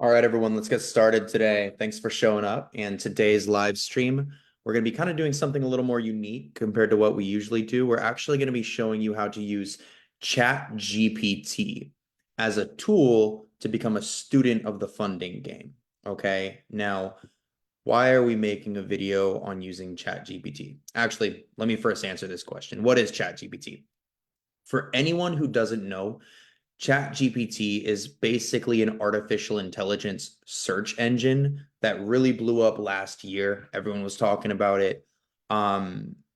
All right, everyone, let's get started today. Thanks for showing up. And today's live stream, we're going to be kind of doing something a little more unique compared to what we usually do. We're actually going to be showing you how to use ChatGPT as a tool to become a student of the funding game. Okay, now, why are we making a video on using ChatGPT? Actually, let me first answer this question. What is ChatGPT? For anyone who doesn't know, ChatGPT is basically an artificial intelligence search engine that really blew up last year. Everyone was talking about it.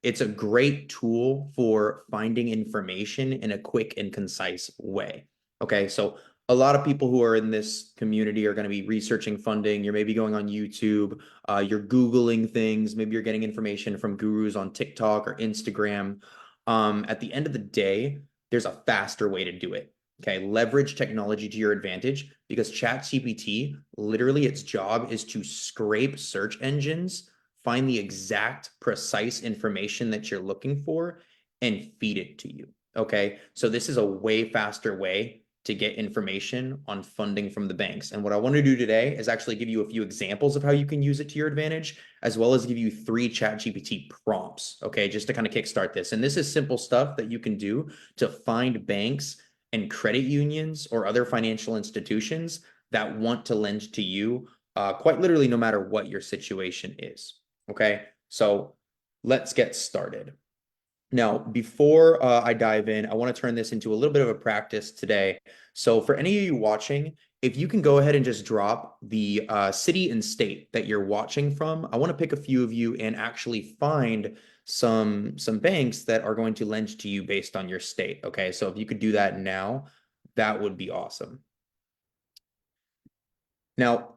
It's a great tool for finding information in a quick and concise way. Okay, so a lot of people who are in this community are going to be researching funding. You're maybe going on YouTube, you're Googling things, maybe you're getting information from gurus on TikTok or Instagram. At the end of the day, there's a faster way to do it. Okay, leverage technology to your advantage because ChatGPT, literally its job is to scrape search engines, find the exact precise information that you're looking for, and feed it to you. Okay, so this is a way faster way to get information on funding from the banks. And what I want to do today is actually give you a few examples of how you can use it to your advantage, as well as give you 3 ChatGPT prompts, okay, just to kind of kickstart this. And this is simple stuff that you can do to find banks and credit unions or other financial institutions that want to lend to you, quite literally, no matter what your situation is. Okay, so let's get started. Now, before I dive in, I want to turn this into a little bit of a practice today. So for any of you watching, if you can go ahead and just drop the city and state that you're watching from, I want to pick a few of you and actually find some banks that are going to lend to you based on your state. Okay, so if you could do that now, that would be awesome. Now,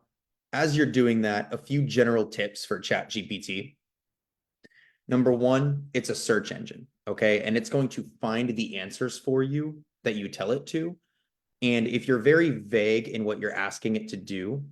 as you're doing that, a few general tips for ChatGPT. Number one, it's a search engine, okay? And it's going to find the answers for you that you tell it to. And if you're very vague in what you're asking it to do,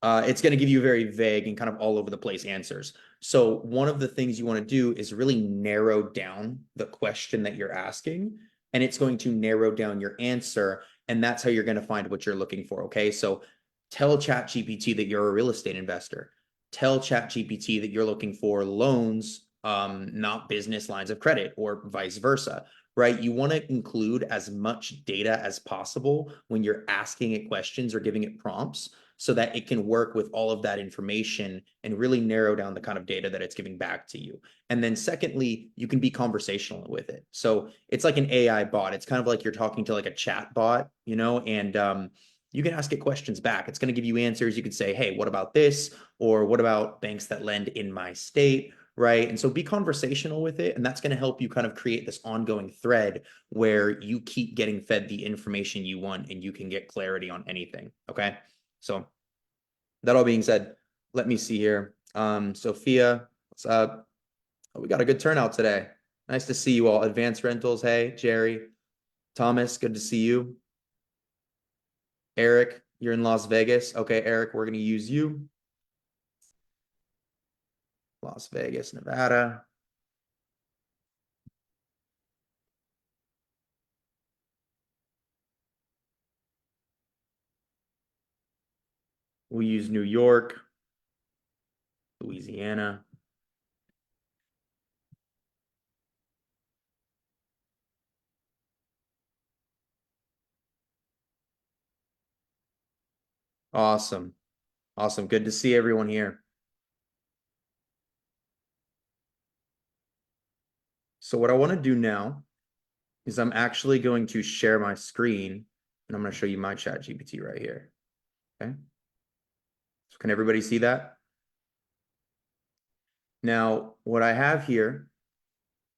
it's going to give you very vague and kind of all over the place answers. So one of the things you want to do is really narrow down the question that you're asking, and it's going to narrow down your answer. And that's how you're going to find what you're looking for, okay? So tell ChatGPT that you're a real estate investor. Tell ChatGPT that you're looking for loans, not business lines of credit, or vice versa, right? You want to include as much data as possible when you're asking it questions or giving it prompts so that it can work with all of that information and really narrow down the kind of data that it's giving back to you. And then secondly, you can be conversational with it. So it's like an AI bot. It's kind of like you're talking to like a chat bot, and you can ask it questions back. It's going to give you answers. You could say, hey, what about this? Or what about banks that lend in my state? Right. And so be conversational with it. And that's going to help you kind of create this ongoing thread where you keep getting fed the information you want and you can get clarity on anything. Okay. So that all being said, let me see here. Sophia, what's up? Oh, we got a good turnout today. Nice to see you all. Advanced Rentals, hey, Jerry. Thomas, good to see you. Eric, you're in Las Vegas. Okay, Eric, we're going to use you. Las Vegas, Nevada. We'll use New York, Louisiana. Awesome. Awesome. Good to see everyone here. So what I want to do now is I'm actually going to share my screen and I'm going to show you my ChatGPT right here. Okay. So can everybody see that? Now, what I have here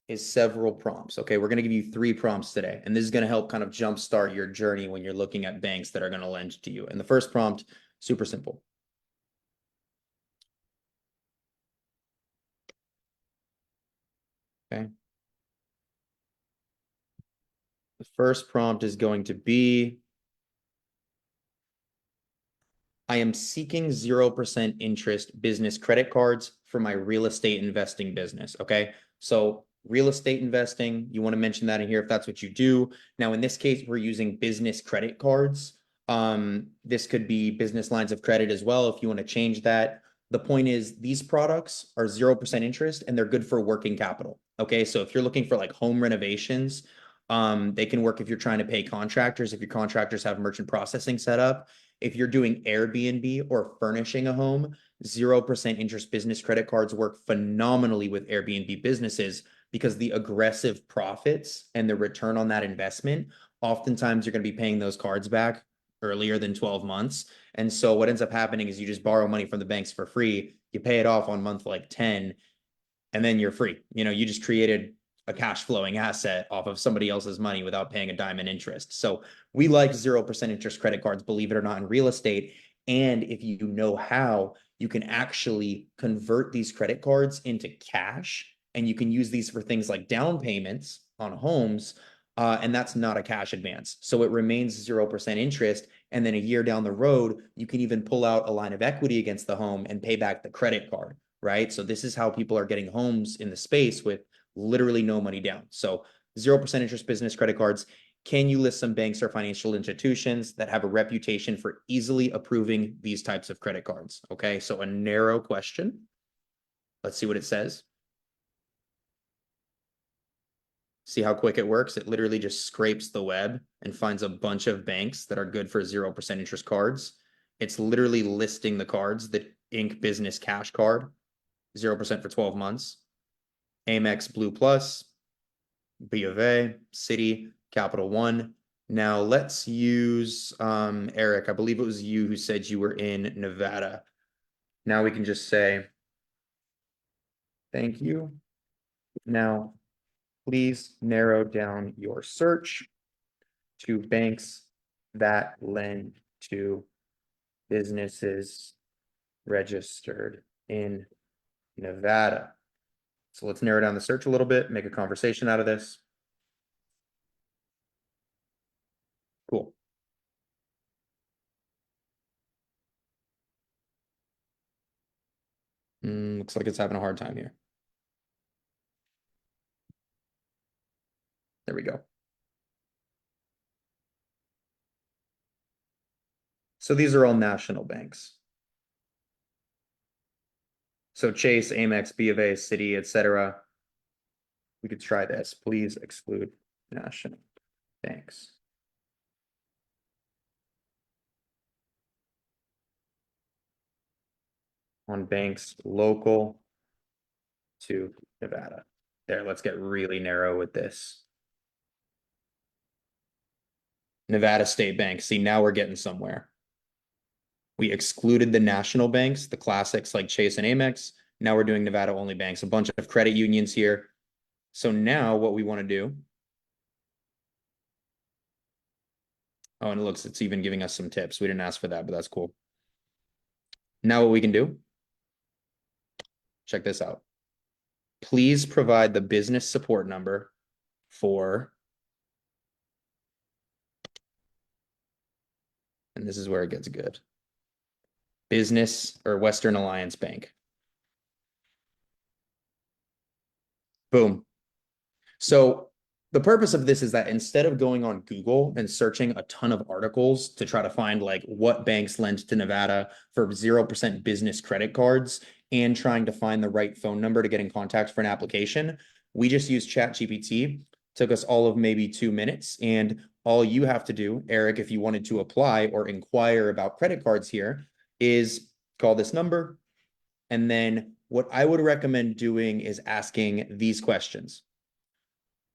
is several prompts. Okay, we're going to give you 3 prompts today, and this is going to help kind of jumpstart your journey when you're looking at banks that are going to lend to you. And the first prompt, super simple. Okay. The first prompt is going to be, I am seeking 0% interest business credit cards for my real estate investing business. Okay. So real estate investing, you want to mention that in here if that's what you do. Now, in this case, we're using business credit cards. This could be business lines of credit as well if you want to change that. The point is these products are 0% interest and they're good for working capital. Okay. So if you're looking for like home renovations, they can work if you're trying to pay contractors, if your contractors have merchant processing set up. If you're doing Airbnb or furnishing a home, 0% interest business credit cards work phenomenally with Airbnb businesses because the aggressive profits and the return on that investment, oftentimes you're going to be paying those cards back earlier than 12 months. And so what ends up happening is you just borrow money from the banks for free, you pay it off on month like 10, and then you're free. You just created a cash flowing asset off of somebody else's money without paying a dime in interest. So we like 0% interest credit cards, believe it or not, in real estate. And if you know how, you can actually convert these credit cards into cash, and you can use these for things like down payments on homes. And that's not a cash advance. So it remains 0% interest. And then a year down the road, you can even pull out a line of equity against the home and pay back the credit card, right? So this is how people are getting homes in the space with literally no money down. So 0% interest business credit cards. Can you list some banks or financial institutions that have a reputation for easily approving these types of credit cards? Okay, so a narrow question. Let's see what it says. See how quick it works? It literally just scrapes the web and finds a bunch of banks that are good for 0% interest cards. It's literally listing the cards, the Inc. Business Cash Card, 0% for 12 months. Amex Blue Plus, B of A, Citi, Capital One. Now let's use Eric. I believe it was you who said you were in Nevada. Now we can just say, thank you. Now, please narrow down your search to banks that lend to businesses registered in Nevada. So let's narrow down the search a little bit, make a conversation out of this. Cool. Looks like it's having a hard time here. There we go. So these are all national banks. So Chase, Amex, B of A, Citi, etc. We could try this. Please exclude national banks. On banks local to Nevada. There, let's get really narrow with this. Nevada State Bank. See, now we're getting somewhere. We excluded the national banks, the classics like Chase and Amex. Now we're doing Nevada only banks, a bunch of credit unions here. So now what we want to do. Oh, and it looks, it's even giving us some tips. We didn't ask for that, but that's cool. Now what we can do, check this out. Please provide the business support number for, and this is where it gets good, Business or Western Alliance Bank. Boom. So the purpose of this is that instead of going on Google and searching a ton of articles to try to find like what banks lend to Nevada for 0% business credit cards and trying to find the right phone number to get in contact for an application, we just use ChatGPT. Took us all of maybe 2 minutes. And all you have to do, Eric, if you wanted to apply or inquire about credit cards here, is call this number. And then what I would recommend doing is asking these questions.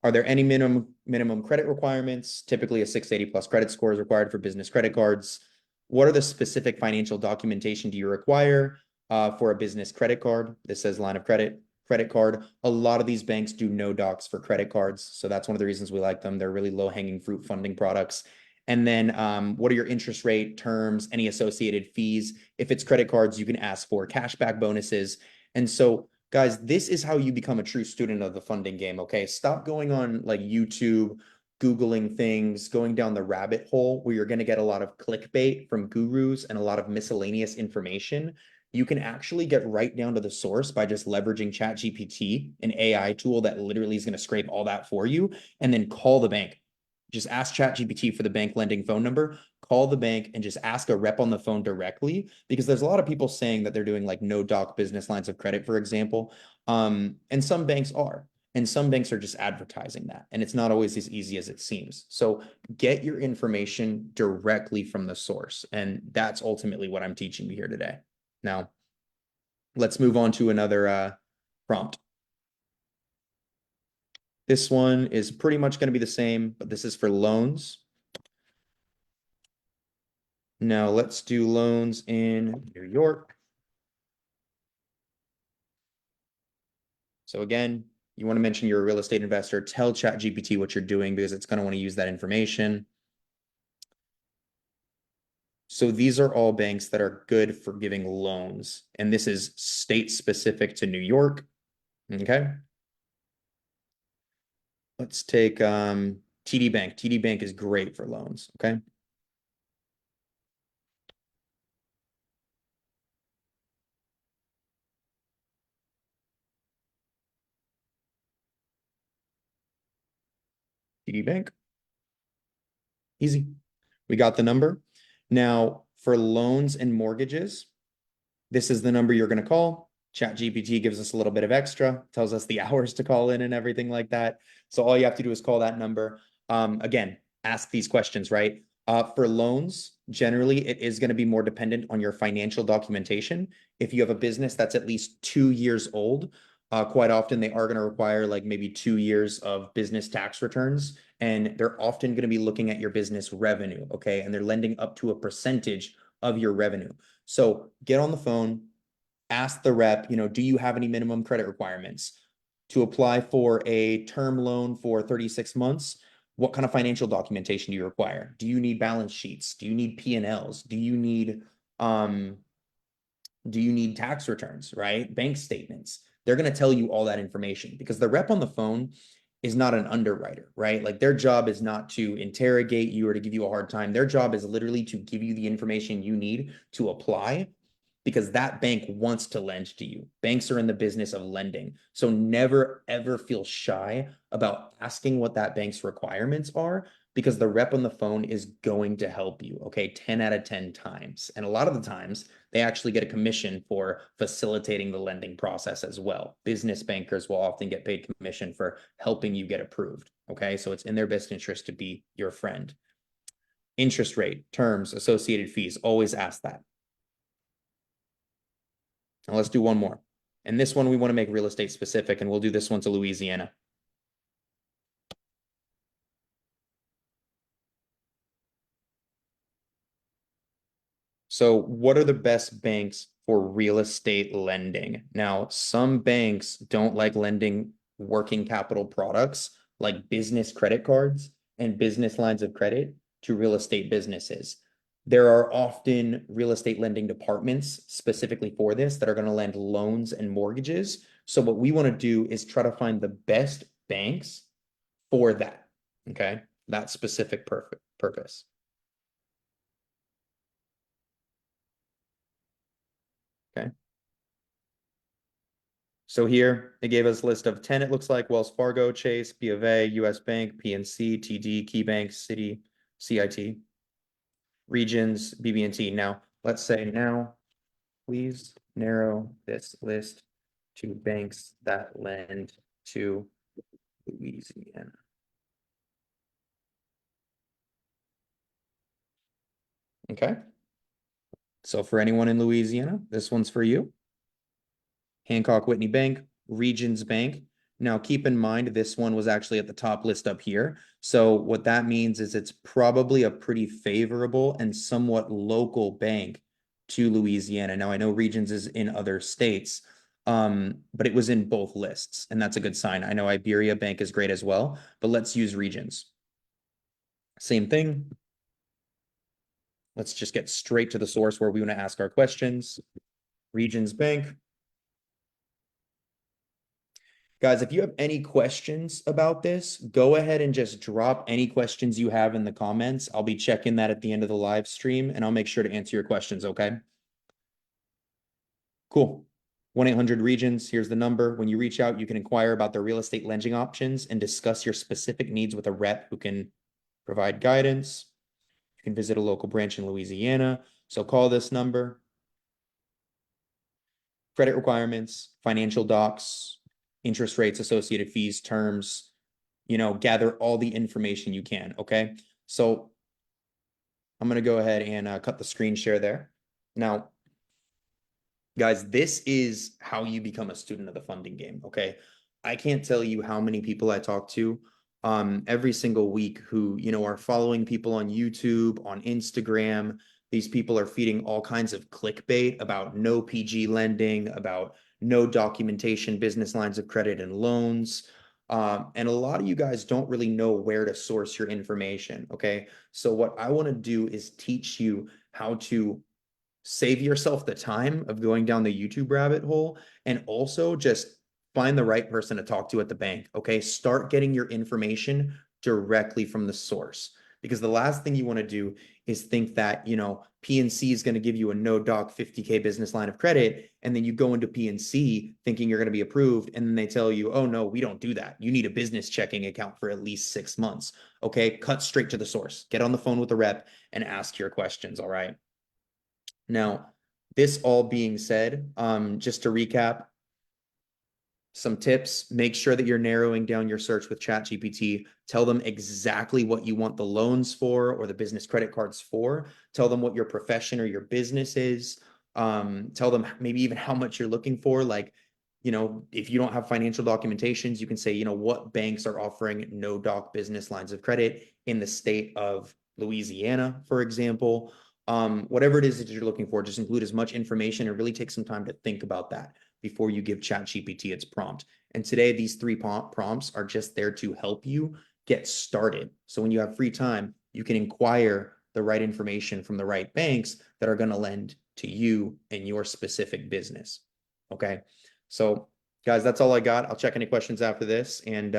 Are there any minimum credit requirements? Typically a 680 plus credit score is required for business credit cards. What are the specific financial documentation do you require for a business credit card? This says line of credit card. A lot of these banks do no docs for credit cards. So that's one of the reasons we like them. They're really low hanging fruit funding products. And then what are your interest rate terms, any associated fees? If it's credit cards, you can ask for cashback bonuses. And so guys, this is how you become a true student of the funding game, okay? Stop going on like YouTube, Googling things, going down the rabbit hole where you're going to get a lot of clickbait from gurus and a lot of miscellaneous information. You can actually get right down to the source by just leveraging ChatGPT, an AI tool that literally is going to scrape all that for you, and then call the bank. Just ask ChatGPT for the bank lending phone number, call the bank and just ask a rep on the phone directly, because there's a lot of people saying that they're doing like no doc business lines of credit, for example. And some banks are. And some banks are just advertising that. And it's not always as easy as it seems. So get your information directly from the source. And that's ultimately what I'm teaching you here today. Now, let's move on to another prompt. This one is pretty much going to be the same, but this is for loans. Now let's do loans in New York. So again, you want to mention you're a real estate investor. Tell ChatGPT what you're doing because it's going to want to use that information. So these are all banks that are good for giving loans. And this is state specific to New York. Okay. Let's take TD Bank. TD Bank is great for loans. Okay. TD Bank. Easy. We got the number. Now, for loans and mortgages, this is the number you're going to call. ChatGPT gives us a little bit of extra, tells us the hours to call in and everything like that. So all you have to do is call that number. Again, ask these questions, right? For loans, generally, it is going to be more dependent on your financial documentation. If you have a business that's at least 2 years old, quite often they are going to require like maybe 2 years of business tax returns. And they're often going to be looking at your business revenue, okay? And they're lending up to a percentage of your revenue. So get on the phone, ask the rep, do you have any minimum credit requirements? To apply for a term loan for 36 months, what kind of financial documentation do you require? Do you need balance sheets? Do you need P&Ls? Do you need tax returns, right? Bank statements. They're going to tell you all that information because the rep on the phone is not an underwriter, right? Like their job is not to interrogate you or to give you a hard time. Their job is literally to give you the information you need to apply, because that bank wants to lend to you. Banks are in the business of lending. So never, ever feel shy about asking what that bank's requirements are, because the rep on the phone is going to help you, okay? 10 out of 10 times. And a lot of the times, they actually get a commission for facilitating the lending process as well. Business bankers will often get paid commission for helping you get approved, okay? So it's in their best interest to be your friend. Interest rate, terms, associated fees, always ask that. Now let's do one more. And this one we want to make real estate specific, and we'll do this one to Louisiana. So what are the best banks for real estate lending? Now, some banks don't like lending working capital products like business credit cards and business lines of credit to real estate businesses. There are often real estate lending departments specifically for this that are going to lend loans and mortgages. So what we want to do is try to find the best banks for that, okay? That specific purpose. Okay. So here it gave us a list of 10, it looks like: Wells Fargo, Chase, B of A, US Bank, PNC, TD, KeyBank, Citi, CIT, Regions, BB&T. Now, let's say now, please narrow this list to banks that lend to Louisiana. Okay. So for anyone in Louisiana, this one's for you. Hancock Whitney Bank, Regions Bank. Now, keep in mind, this one was actually at the top list up here. So what that means is it's probably a pretty favorable and somewhat local bank to Louisiana. Now, I know Regions is in other states, but it was in both lists, and that's a good sign. I know Iberia Bank is great as well, but let's use Regions. Same thing. Let's just get straight to the source where we want to ask our questions. Regions Bank. Guys, if you have any questions about this, go ahead and just drop any questions you have in the comments. I'll be checking that at the end of the live stream, and I'll make sure to answer your questions, okay? Cool. 1-800-REGIONS, here's the number. When you reach out, you can inquire about their real estate lending options and discuss your specific needs with a rep who can provide guidance. You can visit a local branch in Louisiana. So call this number. Credit requirements, financial docs, interest rates, associated fees, terms, gather all the information you can. Okay. So I'm going to go ahead and cut the screen share there. Now, guys, this is how you become a student of the funding game. Okay. I can't tell you how many people I talk to every single week who, are following people on YouTube, on Instagram. These people are feeding all kinds of clickbait about no PG lending, about no documentation, business lines of credit and loans. And a lot of you guys don't really know where to source your information. Okay. So what I want to do is teach you how to save yourself the time of going down the YouTube rabbit hole and also just find the right person to talk to at the bank. Okay. Start getting your information directly from the source because the last thing you want to do is think that, PNC is going to give you a no doc 50K business line of credit. And then you go into PNC thinking you're going to be approved. And then they tell you, oh, no, we don't do that. You need a business checking account for at least 6 months. Okay. Cut straight to the source. Get on the phone with the rep and ask your questions. All right. Now, this all being said, just to recap, some tips, make sure that you're narrowing down your search with ChatGPT. Tell them exactly what you want the loans for or the business credit cards for. Tell them what your profession or your business is. Tell them maybe even how much you're looking for. Like, if you don't have financial documentations, you can say, what banks are offering no doc business lines of credit in the state of Louisiana, for example. Whatever it is that you're looking for, just include as much information and really take some time to think about that before you give ChatGPT its prompt. And today, these 3 prompts are just there to help you get started. So when you have free time, you can inquire the right information from the right banks that are going to lend to you and your specific business. Okay. So guys, that's all I got. I'll check any questions after this. And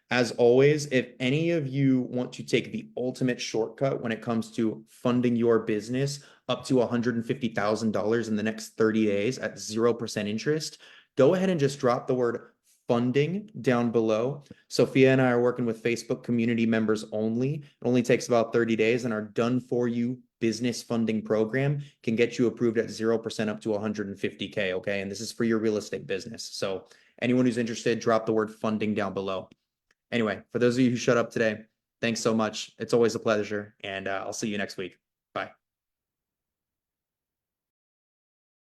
as always, if any of you want to take the ultimate shortcut when it comes to funding your business up to $150,000 in the next 30 days at 0% interest, go ahead and just drop the word funding down below. Sophia and I are working with Facebook community members only. It only takes about 30 days, and our done for you business funding program can get you approved at 0% up to 150K. Okay. And this is for your real estate business. So anyone who's interested, drop the word funding down below. Anyway, for those of you who shut up today, thanks so much. It's always a pleasure, and I'll see you next week.